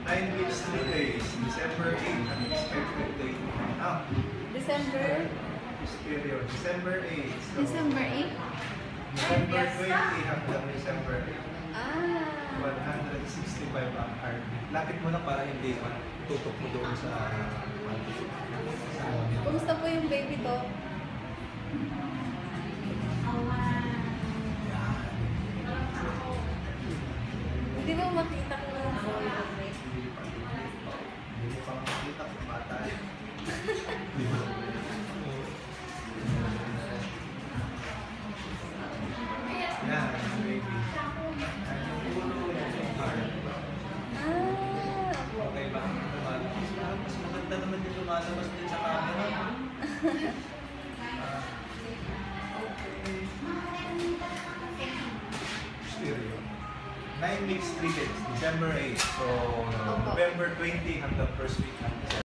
9 weeks, 3 days. December 8, unexpected date. December? Period. December 8. So, December 8? November 20 hanggang December 8. Ah. 165 ang heartbeat. Lapit mo na para hindi tutok mo doon sa Kumusta po yung baby to? Hindi mo makita ko yung boy. Hindi pa makita kung bata. Yan, baby. Okay ba? Mas maganda naman yung lumalabas din sa camera. Stereo. 9 weeks, 3 days. December 8. So, November 20 hanggang first week ng December.